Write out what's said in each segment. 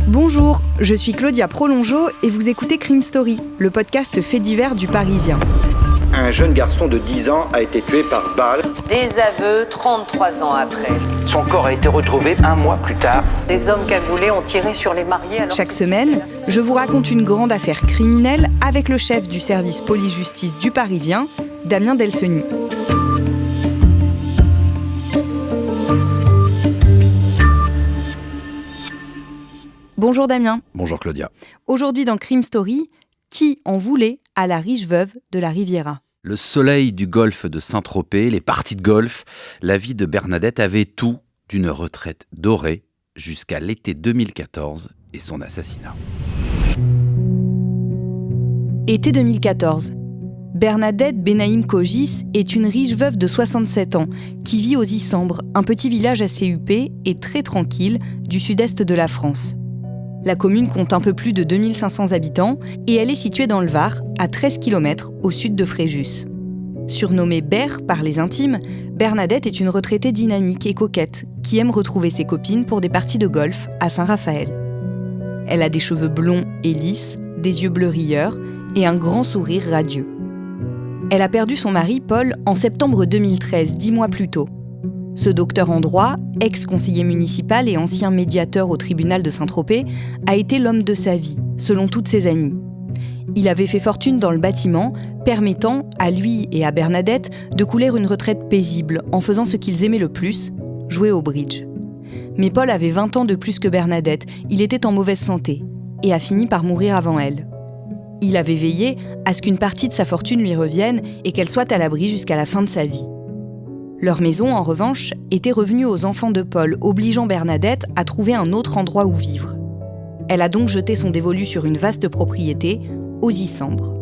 Bonjour, je suis Claudia Prolongeau et vous écoutez Crime Story, le podcast fait divers du Parisien. Un jeune garçon de 10 ans a été tué par balle. Des aveux 33 ans après. Son corps a été retrouvé 1 mois plus tard. Des hommes cagoulés ont tiré sur les mariés. Chaque semaine, je vous raconte une grande affaire criminelle avec le chef du service police-justice du Parisien, Damien Delceni. Bonjour Damien. Bonjour Claudia. Aujourd'hui dans Crime Story, qui en voulait à la riche veuve de la Riviera ? Le soleil du golfe de Saint-Tropez, les parties de golf, la vie de Bernadette avait tout d'une retraite dorée jusqu'à l'été 2014 et son assassinat. Été 2014. Bernadette Benaïm Kogis est une riche veuve de 67 ans qui vit aux Issambres, un petit village assez huppé et très tranquille du sud-est de la France. La commune compte un peu plus de 2500 habitants et elle est située dans le Var, à 13 km au sud de Fréjus. Surnommée Ber par les intimes, Bernadette est une retraitée dynamique et coquette qui aime retrouver ses copines pour des parties de golf à Saint-Raphaël. Elle a des cheveux blonds et lisses, des yeux bleus rieurs et un grand sourire radieux. Elle a perdu son mari Paul en septembre 2013, 10 mois plus tôt. Ce docteur en droit, ex-conseiller municipal et ancien médiateur au tribunal de Saint-Tropez, a été l'homme de sa vie, selon toutes ses amies. Il avait fait fortune dans le bâtiment, permettant à lui et à Bernadette de couler une retraite paisible en faisant ce qu'ils aimaient le plus, jouer au bridge. Mais Paul avait 20 ans de plus que Bernadette, il était en mauvaise santé et a fini par mourir avant elle. Il avait veillé à ce qu'une partie de sa fortune lui revienne et qu'elle soit à l'abri jusqu'à la fin de sa vie. Leur maison, en revanche, était revenue aux enfants de Paul, obligeant Bernadette à trouver un autre endroit où vivre. Elle a donc jeté son dévolu sur une vaste propriété, aux Issambres.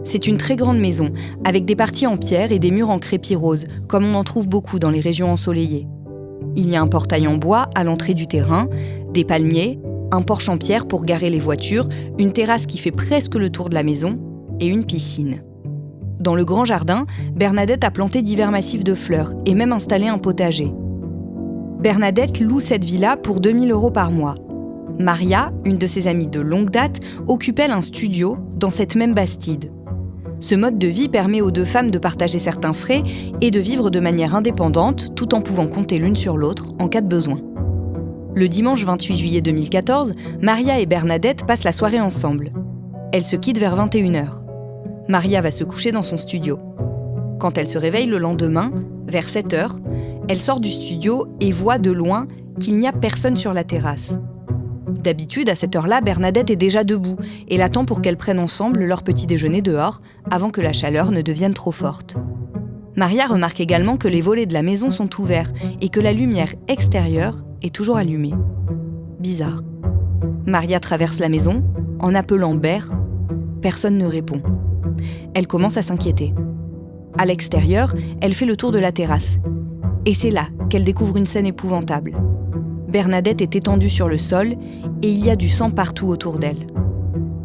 C'est une très grande maison, avec des parties en pierre et des murs en crépi rose, comme on en trouve beaucoup dans les régions ensoleillées. Il y a un portail en bois à l'entrée du terrain, des palmiers, un porche en pierre pour garer les voitures, une terrasse qui fait presque le tour de la maison et une piscine. Dans le grand jardin, Bernadette a planté divers massifs de fleurs et même installé un potager. Bernadette loue cette villa pour 2 000 € par mois. Maria, une de ses amies de longue date, occupe elle un studio dans cette même bastide. Ce mode de vie permet aux deux femmes de partager certains frais et de vivre de manière indépendante tout en pouvant compter l'une sur l'autre en cas de besoin. Le dimanche 28 juillet 2014, Maria et Bernadette passent la soirée ensemble. Elles se quittent vers 21h. Maria va se coucher dans son studio. Quand elle se réveille le lendemain, vers 7h, elle sort du studio et voit de loin qu'il n'y a personne sur la terrasse. D'habitude, à cette heure-là, Bernadette est déjà debout et l'attend pour qu'elles prennent ensemble leur petit déjeuner dehors avant que la chaleur ne devienne trop forte. Maria remarque également que les volets de la maison sont ouverts et que la lumière extérieure est toujours allumée. Bizarre. Maria traverse la maison en appelant Ber. Personne ne répond. Elle commence à s'inquiéter. À l'extérieur, elle fait le tour de la terrasse. Et c'est là qu'elle découvre une scène épouvantable. Bernadette est étendue sur le sol et il y a du sang partout autour d'elle.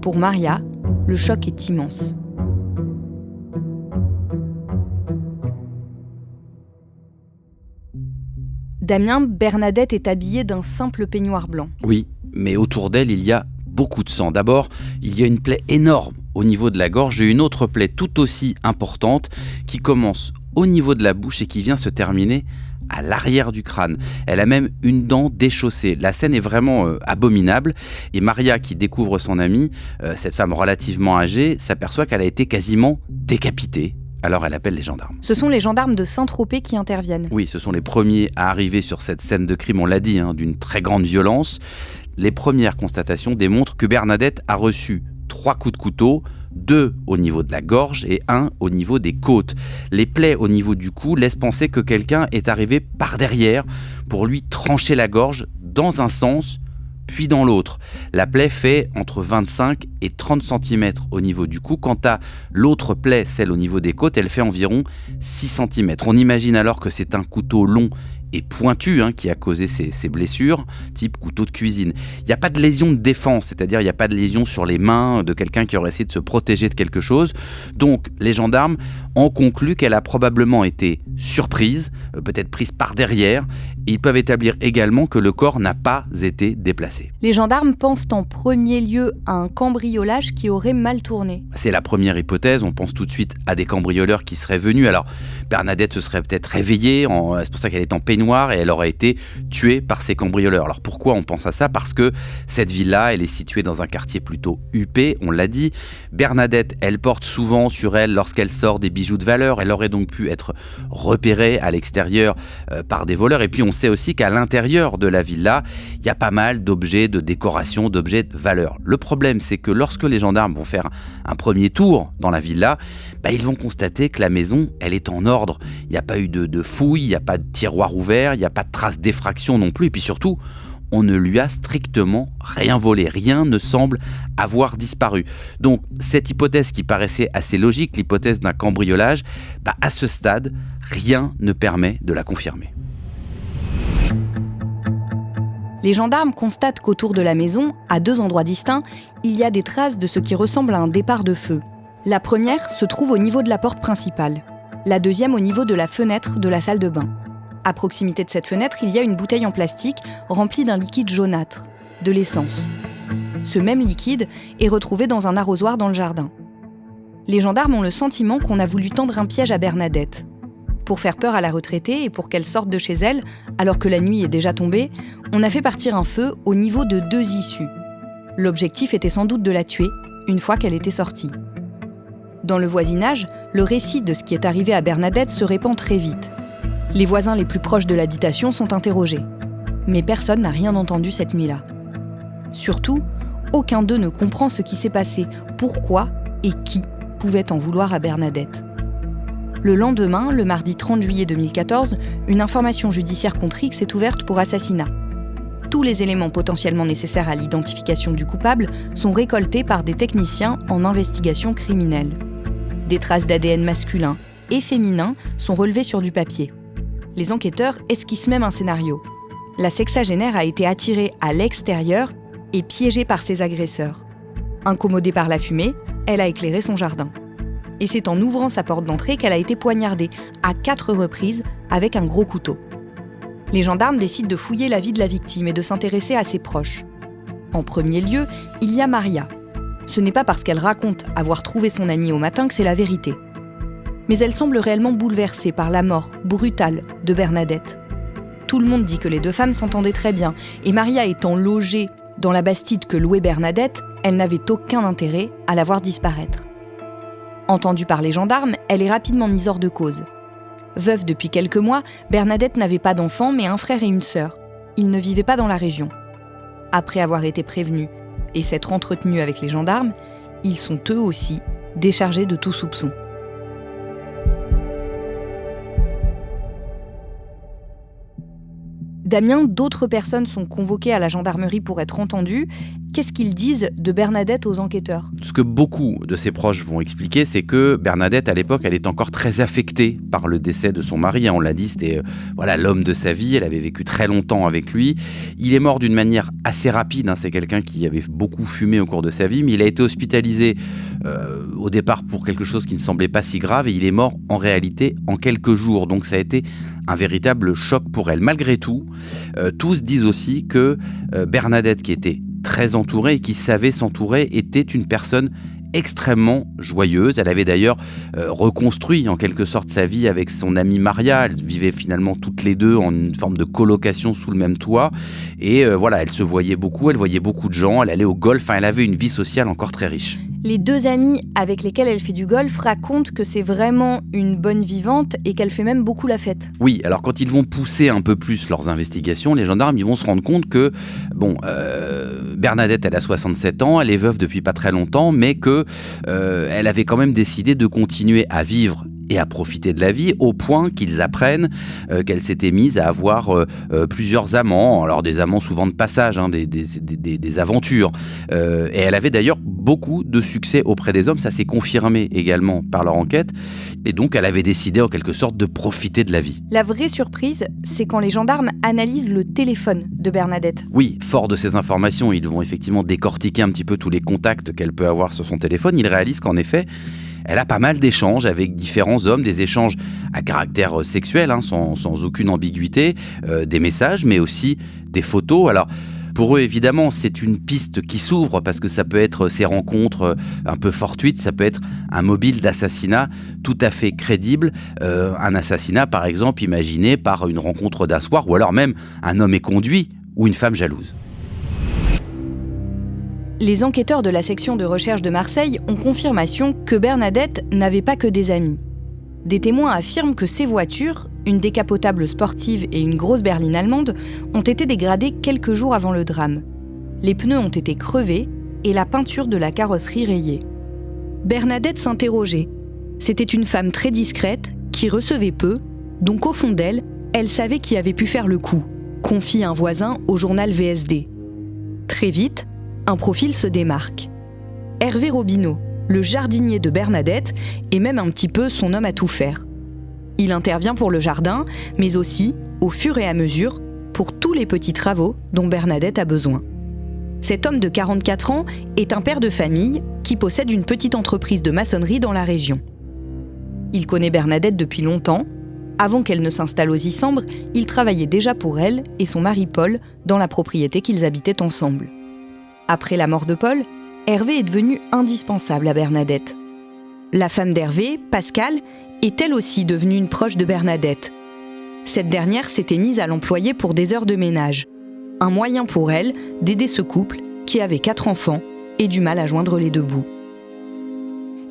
Pour Maria, le choc est immense. Damien, Bernadette est habillée d'un simple peignoir blanc. Oui, mais autour d'elle, il y a beaucoup de sang. D'abord, il y a une plaie énorme au niveau de la gorge et une autre plaie tout aussi importante qui commence au niveau de la bouche et qui vient se terminer à l'arrière du crâne. Elle a même une dent déchaussée. La scène est vraiment abominable et Maria, qui découvre son amie, cette femme relativement âgée, s'aperçoit qu'elle a été quasiment décapitée. Alors elle appelle les gendarmes. Ce sont les gendarmes de Saint-Tropez qui interviennent. Oui, ce sont les premiers à arriver sur cette scène de crime, on l'a dit, d'une très grande violence. Les premières constatations démontrent que Bernadette a reçu 3 coups de couteau, 2 au niveau de la gorge et 1 au niveau des côtes. Les plaies au niveau du cou laissent penser que quelqu'un est arrivé par derrière pour lui trancher la gorge dans un sens, puis dans l'autre. La plaie fait entre 25 et 30 cm au niveau du cou. Quant à l'autre plaie, celle au niveau des côtes, elle fait environ 6 cm. On imagine alors que c'est un couteau long et pointu qui a causé ces blessures, type couteau de cuisine. Il n'y a pas de lésion de défense, c'est-à-dire il n'y a pas de lésion sur les mains de quelqu'un qui aurait essayé de se protéger de quelque chose. Donc les gendarmes en conclut qu'elle a probablement été surprise, peut-être prise par derrière. Ils peuvent établir également que le corps n'a pas été déplacé. Les gendarmes pensent en premier lieu à un cambriolage qui aurait mal tourné. C'est la première hypothèse, on pense tout de suite à des cambrioleurs qui seraient venus. Alors Bernadette se serait peut-être réveillée, c'est pour ça qu'elle est en peignoir et elle aurait été tuée par ces cambrioleurs. Alors pourquoi on pense à ça ? Parce que cette villa, elle est située dans un quartier plutôt huppé, on l'a dit. Bernadette, elle porte souvent sur elle, lorsqu'elle sort, des bijoux de valeur. Elle aurait donc pu être repérée à l'extérieur par des voleurs. Et puis on sait aussi qu'à l'intérieur de la villa, il y a pas mal d'objets de décoration, d'objets de valeur. Le problème, c'est que lorsque les gendarmes vont faire un premier tour dans la villa, ils vont constater que la maison, elle est en ordre. Il n'y a pas eu de fouilles, il n'y a pas de tiroir ouvert, il n'y a pas de traces d'effraction non plus. Et puis surtout, on ne lui a strictement rien volé. Rien ne semble avoir disparu. Donc, cette hypothèse qui paraissait assez logique, l'hypothèse d'un cambriolage, à ce stade, rien ne permet de la confirmer. Les gendarmes constatent qu'autour de la maison, à 2 endroits distincts, il y a des traces de ce qui ressemble à un départ de feu. La première se trouve au niveau de la porte principale, la deuxième au niveau de la fenêtre de la salle de bain. À proximité de cette fenêtre, il y a une bouteille en plastique remplie d'un liquide jaunâtre, de l'essence. Ce même liquide est retrouvé dans un arrosoir dans le jardin. Les gendarmes ont le sentiment qu'on a voulu tendre un piège à Bernadette. Pour faire peur à la retraitée et pour qu'elle sorte de chez elle, alors que la nuit est déjà tombée, on a fait partir un feu au niveau de 2 issues. L'objectif était sans doute de la tuer, une fois qu'elle était sortie. Dans le voisinage, le récit de ce qui est arrivé à Bernadette se répand très vite. Les voisins les plus proches de l'habitation sont interrogés. Mais personne n'a rien entendu cette nuit-là. Surtout, aucun d'eux ne comprend ce qui s'est passé, pourquoi et qui pouvait en vouloir à Bernadette. Le lendemain, le mardi 30 juillet 2014, une information judiciaire contre X est ouverte pour assassinat. Tous les éléments potentiellement nécessaires à l'identification du coupable sont récoltés par des techniciens en investigation criminelle. Des traces d'ADN masculin et féminin sont relevées sur du papier. Les enquêteurs esquissent même un scénario. La sexagénaire a été attirée à l'extérieur et piégée par ses agresseurs. Incommodée par la fumée, elle a éclairé son jardin. Et c'est en ouvrant sa porte d'entrée qu'elle a été poignardée à 4 reprises avec un gros couteau. Les gendarmes décident de fouiller la vie de la victime et de s'intéresser à ses proches. En premier lieu, il y a Maria. Ce n'est pas parce qu'elle raconte avoir trouvé son amie au matin que c'est la vérité. Mais elle semble réellement bouleversée par la mort brutale de Bernadette. Tout le monde dit que les 2 femmes s'entendaient très bien, et Maria étant logée dans la bastide que louait Bernadette, elle n'avait aucun intérêt à la voir disparaître. Entendue par les gendarmes, elle est rapidement mise hors de cause. Veuve depuis quelques mois, Bernadette n'avait pas d'enfant, mais un frère et une sœur. Ils ne vivaient pas dans la région. Après avoir été prévenus et s'être entretenus avec les gendarmes, ils sont eux aussi déchargés de tout soupçon. Damien, d'autres personnes sont convoquées à la gendarmerie pour être entendues. Qu'est-ce qu'ils disent de Bernadette aux enquêteurs ? Ce que beaucoup de ses proches vont expliquer, c'est que Bernadette, à l'époque, elle est encore très affectée par le décès de son mari. On l'a dit, c'était l'homme de sa vie. Elle avait vécu très longtemps avec lui. Il est mort d'une manière assez rapide. C'est quelqu'un qui avait beaucoup fumé au cours de sa vie, mais il a été hospitalisé au départ pour quelque chose qui ne semblait pas si grave, et il est mort en réalité en quelques jours. Donc ça a été un véritable choc pour elle. Malgré tout, tous disent aussi que Bernadette, qui était très entourée et qui savait s'entourer, était une personne extrêmement joyeuse. Elle avait d'ailleurs reconstruit en quelque sorte sa vie avec son amie Maria. Elles vivaient finalement toutes les deux en une forme de colocation sous le même toit. Et elle se voyait beaucoup, elle voyait beaucoup de gens, elle allait au golf, elle avait une vie sociale encore très riche. Les 2 amies avec lesquelles elle fait du golf racontent que c'est vraiment une bonne vivante et qu'elle fait même beaucoup la fête. Oui, alors quand ils vont pousser un peu plus leurs investigations, les gendarmes ils vont se rendre compte que Bernadette, elle a 67 ans, elle est veuve depuis pas très longtemps, mais que elle avait quand même décidé de continuer à vivre et à profiter de la vie, au point qu'ils apprennent qu'elle s'était mise à avoir plusieurs amants, alors des amants souvent de passage, des aventures. Et elle avait d'ailleurs beaucoup de succès auprès des hommes, ça s'est confirmé également par leur enquête, et donc elle avait décidé en quelque sorte de profiter de la vie. La vraie surprise, c'est quand les gendarmes analysent le téléphone de Bernadette. Oui, fort de ces informations, ils vont effectivement décortiquer un petit peu tous les contacts qu'elle peut avoir sur son téléphone. Ils réalisent qu'en effet, elle a pas mal d'échanges avec différents hommes, des échanges à caractère sexuel, sans aucune ambiguïté, des messages, mais aussi des photos. Alors, pour eux, évidemment, c'est une piste qui s'ouvre parce que ça peut être ces rencontres un peu fortuites, ça peut être un mobile d'assassinat tout à fait crédible. Un assassinat, par exemple, imaginé par une rencontre d'un soir, ou alors même un homme éconduit ou une femme jalouse. Les enquêteurs de la section de recherche de Marseille ont confirmation que Bernadette n'avait pas que des amis. Des témoins affirment que ces voitures, une décapotable sportive et une grosse berline allemande, ont été dégradées quelques jours avant le drame. Les pneus ont été crevés et la peinture de la carrosserie rayée. Bernadette s'interrogeait. C'était une femme très discrète, qui recevait peu, donc au fond d'elle, elle savait qui avait pu faire le coup, confie un voisin au journal VSD. Très vite, un profil se démarque. Hervé Robineau, le jardinier de Bernadette, est même un petit peu son homme à tout faire. Il intervient pour le jardin, mais aussi, au fur et à mesure, pour tous les petits travaux dont Bernadette a besoin. Cet homme de 44 ans est un père de famille qui possède une petite entreprise de maçonnerie dans la région. Il connaît Bernadette depuis longtemps. Avant qu'elle ne s'installe aux Isambres, il travaillait déjà pour elle et son mari Paul dans la propriété qu'ils habitaient ensemble. Après la mort de Paul, Hervé est devenu indispensable à Bernadette. La femme d'Hervé, Pascale, est elle aussi devenue une proche de Bernadette. Cette dernière s'était mise à l'employer pour des heures de ménage. Un moyen pour elle d'aider ce couple qui avait 4 enfants et du mal à joindre les deux bouts.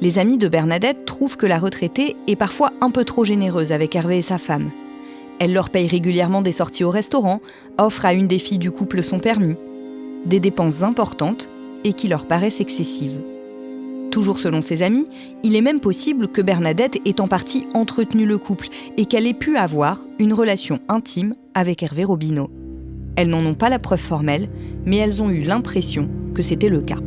Les amis de Bernadette trouvent que la retraitée est parfois un peu trop généreuse avec Hervé et sa femme. Elle leur paye régulièrement des sorties au restaurant, offre à une des filles du couple son permis. Des dépenses importantes et qui leur paraissent excessives. Toujours selon ses amis, il est même possible que Bernadette ait en partie entretenu le couple et qu'elle ait pu avoir une relation intime avec Hervé Robineau. Elles n'en ont pas la preuve formelle, mais elles ont eu l'impression que c'était le cas.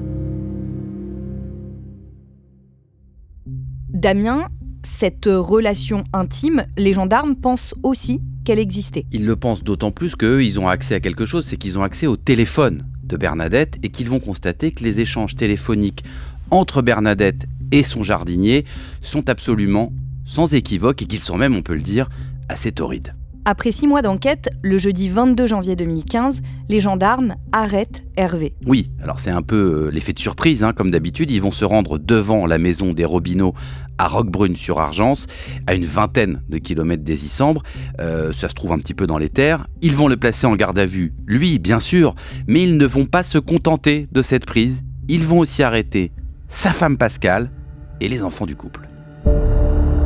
Damien, cette relation intime, les gendarmes pensent aussi qu'elle existait. Ils le pensent d'autant plus qu'eux, ils ont accès à quelque chose, c'est qu'ils ont accès au téléphone de Bernadette et qu'ils vont constater que les échanges téléphoniques entre Bernadette et son jardinier sont absolument sans équivoque et qu'ils sont même, on peut le dire, assez torrides. Après 6 mois d'enquête, le jeudi 22 janvier 2015, les gendarmes arrêtent Hervé. Oui, alors c'est un peu l'effet de surprise, comme d'habitude. Ils vont se rendre devant la maison des Robineau à Roquebrune-sur-Argence, à une vingtaine de kilomètres des Isambres. Ça se trouve un petit peu dans les terres. Ils vont le placer en garde à vue, lui, bien sûr, mais ils ne vont pas se contenter de cette prise. Ils vont aussi arrêter sa femme Pascale et les enfants du couple.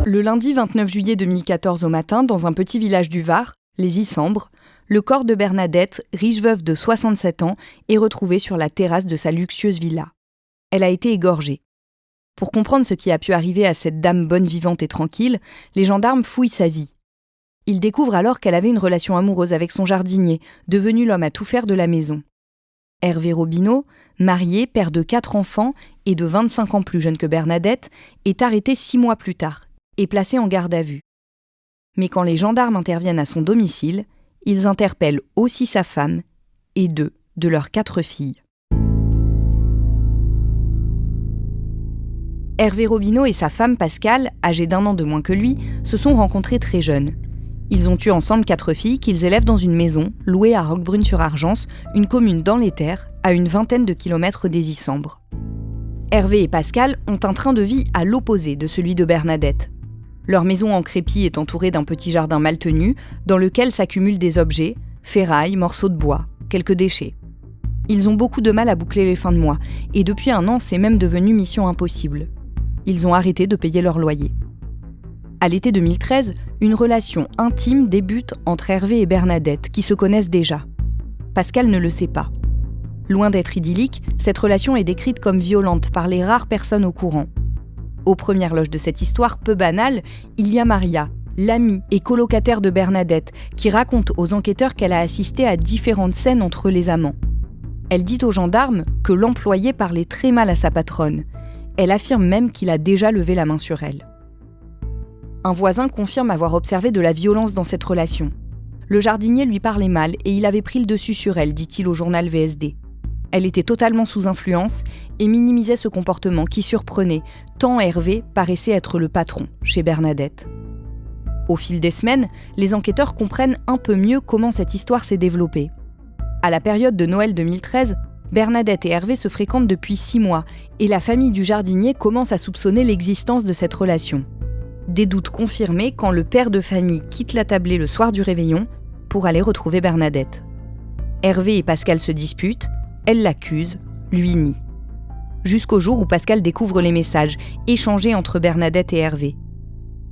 Le lundi 29 juillet 2014 au matin, dans un petit village du Var, les Isambres, le corps de Bernadette, riche veuve de 67 ans, est retrouvé sur la terrasse de sa luxueuse villa. Elle a été égorgée. Pour comprendre ce qui a pu arriver à cette dame bonne vivante et tranquille, les gendarmes fouillent sa vie. Ils découvrent alors qu'elle avait une relation amoureuse avec son jardinier, devenu l'homme à tout faire de la maison. Hervé Robineau, marié, père de 4 enfants et de 25 ans plus jeune que Bernadette, est arrêté 6 mois plus tard et placé en garde à vue. Mais quand les gendarmes interviennent à son domicile, ils interpellent aussi sa femme et 2 de leurs 4 filles. Hervé Robineau et sa femme Pascale, âgée d'1 an de moins que lui, se sont rencontrés très jeunes. Ils ont eu ensemble 4 filles qu'ils élèvent dans une maison louée à Roquebrune-sur-Argence, une commune dans les terres, à une vingtaine de kilomètres des Isambres. Hervé et Pascale ont un train de vie à l'opposé de celui de Bernadette. Leur maison en crépi est entourée d'un petit jardin mal tenu, dans lequel s'accumulent des objets, ferrailles, morceaux de bois, quelques déchets. Ils ont beaucoup de mal à boucler les fins de mois, et depuis 1 an, c'est même devenu mission impossible. Ils ont arrêté de payer leur loyer. À l'été 2013, une relation intime débute entre Hervé et Bernadette, qui se connaissent déjà. Pascale ne le sait pas. Loin d'être idyllique, cette relation est décrite comme violente par les rares personnes au courant. Aux premières loges de cette histoire peu banale, il y a Maria, l'amie et colocataire de Bernadette, qui raconte aux enquêteurs qu'elle a assisté à différentes scènes entre les amants. Elle dit aux gendarmes que l'employé parlait très mal à sa patronne. Elle affirme même qu'il a déjà levé la main sur elle. Un voisin confirme avoir observé de la violence dans cette relation. Le jardinier lui parlait mal et il avait pris le dessus sur elle, dit-il au journal VSD. Elle était totalement sous influence et minimisait ce comportement qui surprenait, tant Hervé paraissait être le patron chez Bernadette. Au fil des semaines, les enquêteurs comprennent un peu mieux comment cette histoire s'est développée. À la période de Noël 2013, Bernadette et Hervé se fréquentent depuis 6 mois et la famille du jardinier commence à soupçonner l'existence de cette relation. Des doutes confirmés quand le père de famille quitte la tablée le soir du réveillon pour aller retrouver Bernadette. Hervé et Pascal se disputent, elle l'accuse, lui nie. Jusqu'au jour où Pascal découvre les messages échangés entre Bernadette et Hervé.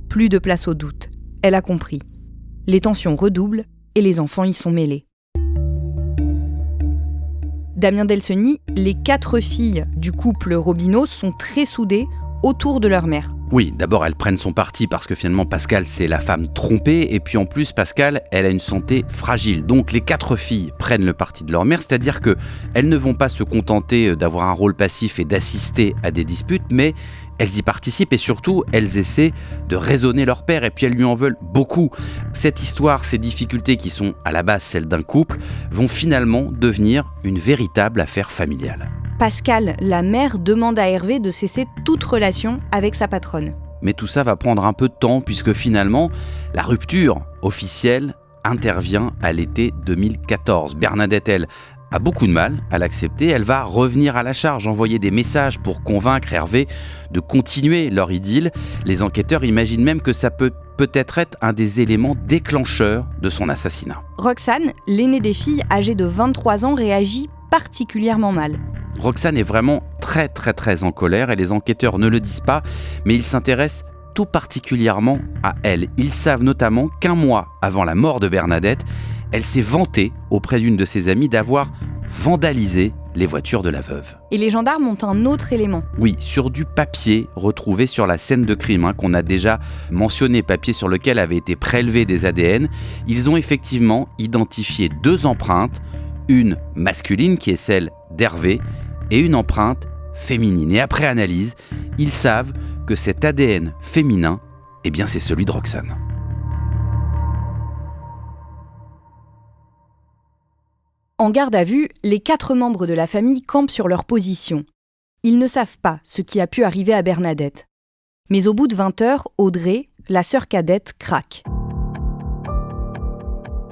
Plus de place au doute, elle a compris. Les tensions redoublent et les enfants y sont mêlés. Damien Delceni nie, les 4 filles du couple Robineau sont très soudées autour de leur mère. Oui, d'abord elles prennent son parti parce que finalement Pascal c'est la femme trompée et puis en plus Pascal elle a une santé fragile. Donc les 4 filles prennent le parti de leur mère, c'est-à-dire qu'elles ne vont pas se contenter d'avoir un rôle passif et d'assister à des disputes, mais elles y participent et surtout elles essaient de raisonner leur père et puis elles lui en veulent beaucoup. Cette histoire, ces difficultés qui sont à la base celles d'un couple, vont finalement devenir une véritable affaire familiale. Pascal, la mère, demande à Hervé de cesser toute relation avec sa patronne. Mais tout ça va prendre un peu de temps puisque finalement, la rupture officielle intervient à l'été 2014. Bernadette, elle, a beaucoup de mal à l'accepter. Elle va revenir à la charge, envoyer des messages pour convaincre Hervé de continuer leur idylle. Les enquêteurs imaginent même que ça peut peut-être être un des éléments déclencheurs de son assassinat. Roxane, l'aînée des filles, âgée de 23 ans, réagit particulièrement mal. Roxane est vraiment très en colère et les enquêteurs ne le disent pas, mais ils s'intéressent tout particulièrement à elle. Ils savent notamment qu'un mois avant la mort de Bernadette, elle s'est vantée auprès d'une de ses amies d'avoir vandalisé les voitures de la veuve. Et les gendarmes ont un autre élément. Oui, sur du papier retrouvé sur la scène de crime, qu'on a déjà mentionné, papier sur lequel avaient été prélevés des ADN, ils ont effectivement identifié 2 empreintes, une masculine qui est celle d'Hervé et une empreinte féminine. Et après analyse, ils savent que cet ADN féminin, eh bien c'est celui de Roxane. En garde à vue, les 4 membres de la famille campent sur leur position. Ils ne savent pas ce qui a pu arriver à Bernadette. Mais au bout de 20 heures, Audrey, la sœur cadette, craque.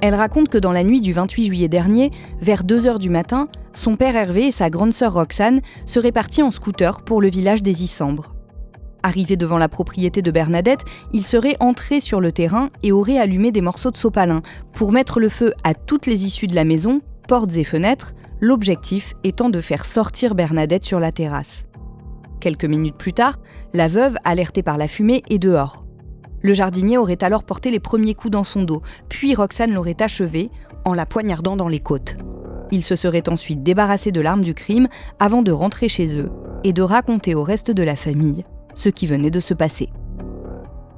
Elle raconte que dans la nuit du 28 juillet dernier, vers 2h du matin, son père Hervé et sa grande sœur Roxane seraient partis en scooter pour le village des Issambres. Arrivés devant la propriété de Bernadette, ils seraient entrés sur le terrain et auraient allumé des morceaux de sopalin pour mettre le feu à toutes les issues de la maison, portes et fenêtres, l'objectif étant de faire sortir Bernadette sur la terrasse. Quelques minutes plus tard, la veuve, alertée par la fumée, est dehors. Le jardinier aurait alors porté les premiers coups dans son dos, puis Roxane l'aurait achevée en la poignardant dans les côtes. Ils se seraient ensuite débarrassés de l'arme du crime avant de rentrer chez eux et de raconter au reste de la famille ce qui venait de se passer.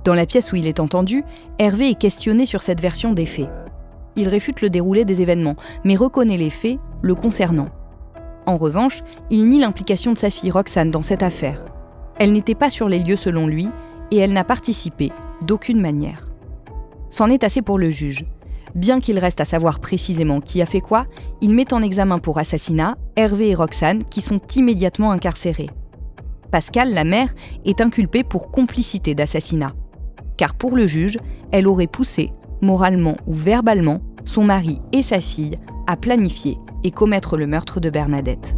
Dans la pièce où il est entendu, Hervé est questionné sur cette version des faits. Il réfute le déroulé des événements, mais reconnaît les faits le concernant. En revanche, il nie l'implication de sa fille Roxane dans cette affaire. Elle n'était pas sur les lieux selon lui, et elle n'a participé d'aucune manière. C'en est assez pour le juge. Bien qu'il reste à savoir précisément qui a fait quoi, il met en examen pour assassinat Hervé et Roxane, qui sont immédiatement incarcérés. Pascal, la mère, est inculpée pour complicité d'assassinat. Car pour le juge, elle aurait poussé, moralement ou verbalement, son mari et sa fille à planifier et commettre le meurtre de Bernadette.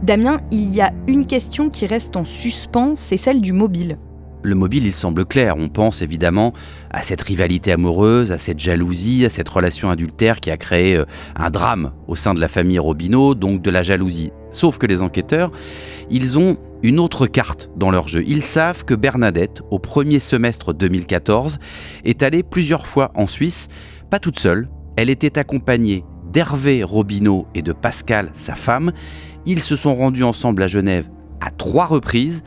Damien, il y a une question qui reste en suspens, c'est celle du mobile. Le mobile, il semble clair. On pense évidemment à cette rivalité amoureuse, à cette jalousie, à cette relation adultère qui a créé un drame au sein de la famille Robineau, donc de la jalousie. Sauf que les enquêteurs, ils ont une autre carte dans leur jeu. Ils savent que Bernadette, au premier semestre 2014, est allée plusieurs fois en Suisse, pas toute seule. Elle était accompagnée d'Hervé Robineau et de Pascal, sa femme. Ils se sont rendus ensemble à Genève à 3 reprises.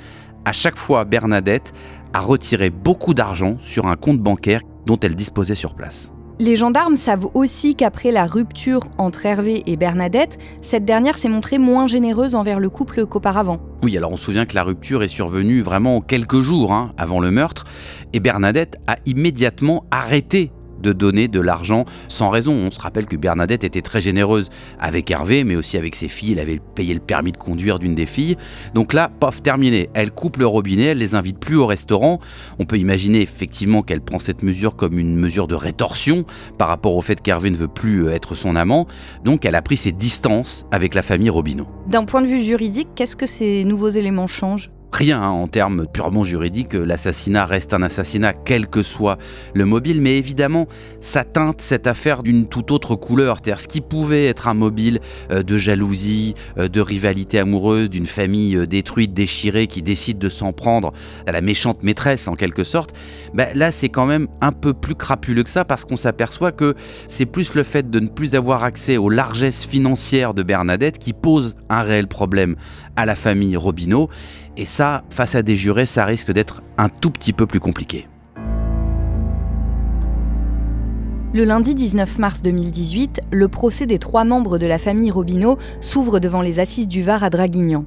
À chaque fois, Bernadette a retiré beaucoup d'argent sur un compte bancaire dont elle disposait sur place. Les gendarmes savent aussi qu'après la rupture entre Hervé et Bernadette, cette dernière s'est montrée moins généreuse envers le couple qu'auparavant. Oui, alors on se souvient que la rupture est survenue vraiment quelques jours avant le meurtre, et Bernadette a immédiatement arrêté de donner de l'argent sans raison. On se rappelle que Bernadette était très généreuse avec Hervé, mais aussi avec ses filles. Elle avait payé le permis de conduire d'une des filles. Donc là, pof, terminé. Elle coupe le robinet, elle les invite plus au restaurant. On peut imaginer effectivement qu'elle prend cette mesure comme une mesure de rétorsion par rapport au fait qu'Hervé ne veut plus être son amant. Donc elle a pris ses distances avec la famille Robineau. D'un point de vue juridique, qu'est-ce que ces nouveaux éléments changent ? Rien, en termes purement juridiques, l'assassinat reste un assassinat quel que soit le mobile, mais évidemment ça teinte cette affaire d'une toute autre couleur, c'est-à-dire ce qui pouvait être un mobile de jalousie, de rivalité amoureuse, d'une famille détruite, déchirée qui décide de s'en prendre à la méchante maîtresse en quelque sorte, là c'est quand même un peu plus crapuleux que ça parce qu'on s'aperçoit que c'est plus le fait de ne plus avoir accès aux largesses financières de Bernadette qui pose un réel problème à la famille Robineau. Et ça, face à des jurés, ça risque d'être un tout petit peu plus compliqué. Le lundi 19 mars 2018, le procès des 3 membres de la famille Robineau s'ouvre devant les assises du Var à Draguignan.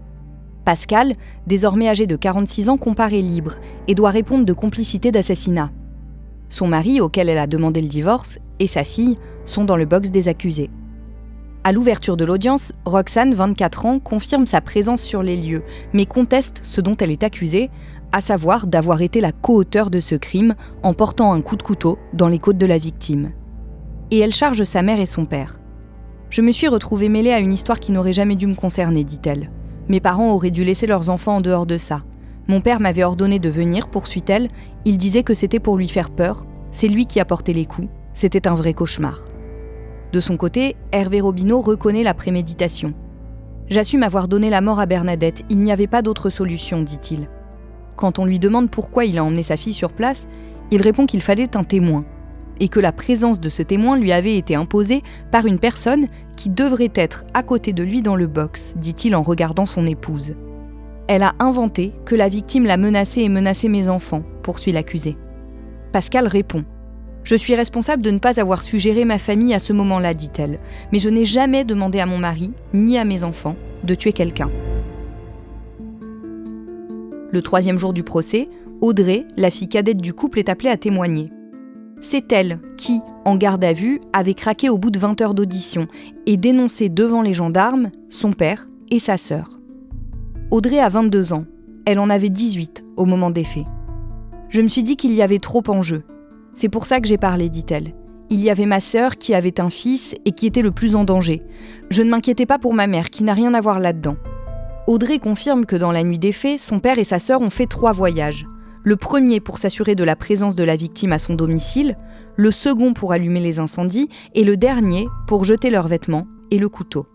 Pascal, désormais âgé de 46 ans, comparaît libre et doit répondre de complicité d'assassinat. Son mari, auquel elle a demandé le divorce, et sa fille sont dans le box des accusés. À l'ouverture de l'audience, Roxane, 24 ans, confirme sa présence sur les lieux, mais conteste ce dont elle est accusée, à savoir d'avoir été la co-auteure de ce crime en portant un coup de couteau dans les côtes de la victime. Et elle charge sa mère et son père. « Je me suis retrouvée mêlée à une histoire qui n'aurait jamais dû me concerner, dit-elle. Mes parents auraient dû laisser leurs enfants en dehors de ça. Mon père m'avait ordonné de venir, poursuit-elle. Il disait que c'était pour lui faire peur. C'est lui qui a porté les coups. C'était un vrai cauchemar. » De son côté, Hervé Robineau reconnaît la préméditation. « J'assume avoir donné la mort à Bernadette, il n'y avait pas d'autre solution, dit-il. » Quand on lui demande pourquoi il a emmené sa fille sur place, il répond qu'il fallait un témoin, et que la présence de ce témoin lui avait été imposée par une personne qui devrait être à côté de lui dans le box, dit-il en regardant son épouse. « Elle a inventé que la victime l'a menacée et menacé mes enfants, poursuit l'accusé. Pascal répond. Je suis responsable de ne pas avoir su gérer ma famille à ce moment-là, dit-elle, mais je n'ai jamais demandé à mon mari, ni à mes enfants, de tuer quelqu'un. Le 3e jour du procès, Audrey, la fille cadette du couple, est appelée à témoigner. C'est elle qui, en garde à vue, avait craqué au bout de 20 heures d'audition et dénoncé devant les gendarmes son père et sa sœur. Audrey a 22 ans, elle en avait 18 au moment des faits. Je me suis dit qu'il y avait trop en jeu. C'est pour ça que j'ai parlé, dit-elle. Il y avait ma sœur qui avait un fils et qui était le plus en danger. Je ne m'inquiétais pas pour ma mère qui n'a rien à voir là-dedans. Audrey confirme que dans la nuit des faits, son père et sa sœur ont fait 3 voyages. Le premier pour s'assurer de la présence de la victime à son domicile, le second pour allumer les incendies et le dernier pour jeter leurs vêtements et le couteau.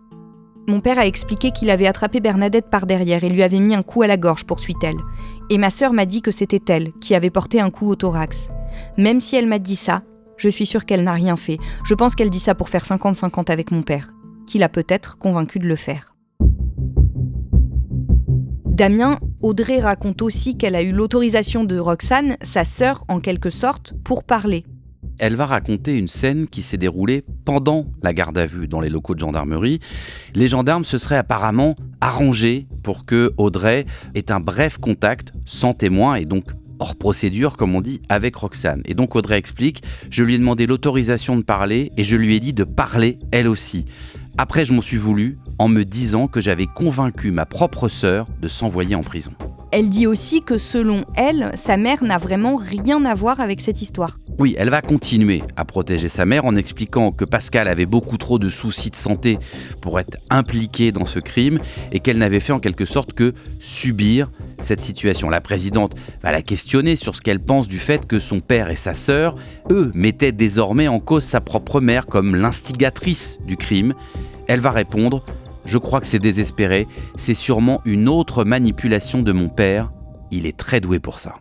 Mon père a expliqué qu'il avait attrapé Bernadette par derrière et lui avait mis un coup à la gorge, poursuit-elle. Et ma sœur m'a dit que c'était elle qui avait porté un coup au thorax. Même si elle m'a dit ça, je suis sûre qu'elle n'a rien fait. Je pense qu'elle dit ça pour faire 50-50 avec mon père, qui l'a peut-être convaincu de le faire. Damien, Audrey raconte aussi qu'elle a eu l'autorisation de Roxane, sa sœur en quelque sorte, pour parler. Elle va raconter une scène qui s'est déroulée pendant la garde à vue dans les locaux de gendarmerie. Les gendarmes se seraient apparemment arrangés pour que Audrey ait un bref contact sans témoin et donc hors procédure, comme on dit, avec Roxane. Et donc Audrey explique, je lui ai demandé l'autorisation de parler et je lui ai dit de parler elle aussi. Après, je m'en suis voulu en me disant que j'avais convaincu ma propre sœur de s'envoyer en prison. Elle dit aussi que selon elle, sa mère n'a vraiment rien à voir avec cette histoire. Oui, elle va continuer à protéger sa mère en expliquant que Pascal avait beaucoup trop de soucis de santé pour être impliqué dans ce crime et qu'elle n'avait fait en quelque sorte que subir cette situation. La présidente va la questionner sur ce qu'elle pense du fait que son père et sa sœur, eux, mettaient désormais en cause sa propre mère comme l'instigatrice du crime. Elle va répondre « Je crois que c'est désespéré, c'est sûrement une autre manipulation de mon père, il est très doué pour ça ».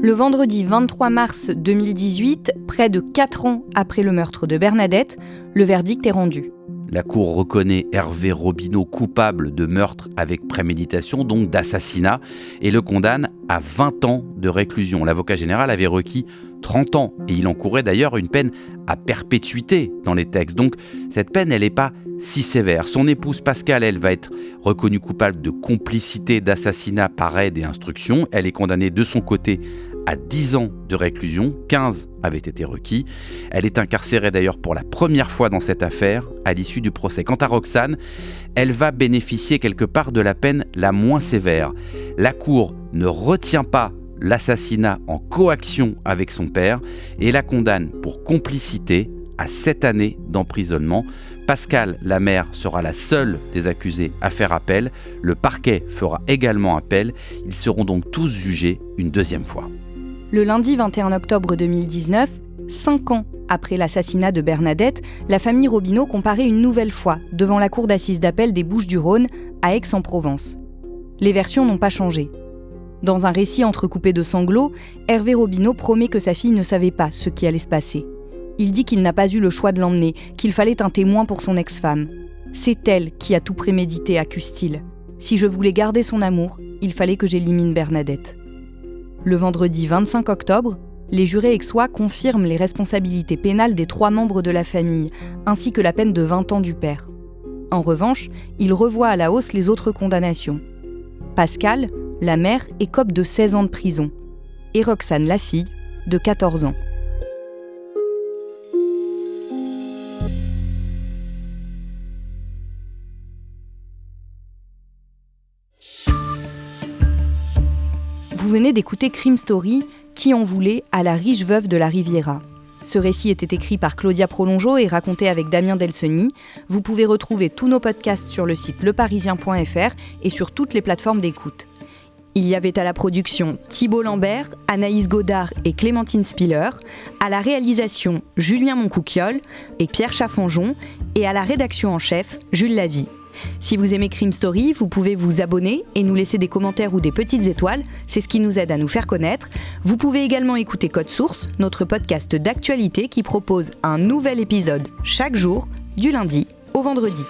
Le vendredi 23 mars 2018, près de 4 ans après le meurtre de Bernadette, le verdict est rendu. La Cour reconnaît Hervé Robineau coupable de meurtre avec préméditation, donc d'assassinat, et le condamne à 20 ans de réclusion. L'avocat général avait requis 30 ans, et il encourait d'ailleurs une peine à perpétuité dans les textes. Donc cette peine, elle n'est pas si sévère. Son épouse Pascal, elle, va être reconnue coupable de complicité d'assassinat par aide et instruction. Elle est condamnée de son côté à 10 ans de réclusion, 15 avaient été requis. Elle est incarcérée d'ailleurs pour la première fois dans cette affaire, à l'issue du procès. Quant à Roxane, elle va bénéficier quelque part de la peine la moins sévère. La Cour ne retient pas l'assassinat en coaction avec son père et la condamne pour complicité à 7 années d'emprisonnement. Pascale, la mère, sera la seule des accusés à faire appel. Le parquet fera également appel. Ils seront donc tous jugés une deuxième fois. Le lundi 21 octobre 2019, 5 ans après l'assassinat de Bernadette, la famille Robineau comparaît une nouvelle fois devant la cour d'assises d'appel des Bouches-du-Rhône à Aix-en-Provence. Les versions n'ont pas changé. Dans un récit entrecoupé de sanglots, Hervé Robineau promet que sa fille ne savait pas ce qui allait se passer. Il dit qu'il n'a pas eu le choix de l'emmener, qu'il fallait un témoin pour son ex-femme. C'est elle qui a tout prémédité, accuse-t-il. Si je voulais garder son amour, il fallait que j'élimine Bernadette. Le vendredi 25 octobre, les jurés aixois confirment les responsabilités pénales des 3 membres de la famille, ainsi que la peine de 20 ans du père. En revanche, ils revoient à la hausse les autres condamnations. Pascale, la mère, écope de 16 ans de prison, et Roxane, la fille, de 14 ans. Vous venez d'écouter Crime Story, Qui en voulait à la riche veuve de la Riviera. Ce récit était écrit par Claudia Prolongeau et raconté avec Damien Delceni. Vous pouvez retrouver tous nos podcasts sur le site leparisien.fr et sur toutes les plateformes d'écoute. Il y avait à la production Thibault Lambert, Anaïs Godard et Clémentine Spiller, à la réalisation Julien Moncouquiol et Pierre Chaffanjon, et à la rédaction en chef Jules Lavie. Si vous aimez Crime Story, vous pouvez vous abonner et nous laisser des commentaires ou des petites étoiles, c'est ce qui nous aide à nous faire connaître. Vous pouvez également écouter Code Source, notre podcast d'actualité qui propose un nouvel épisode chaque jour, du lundi au vendredi.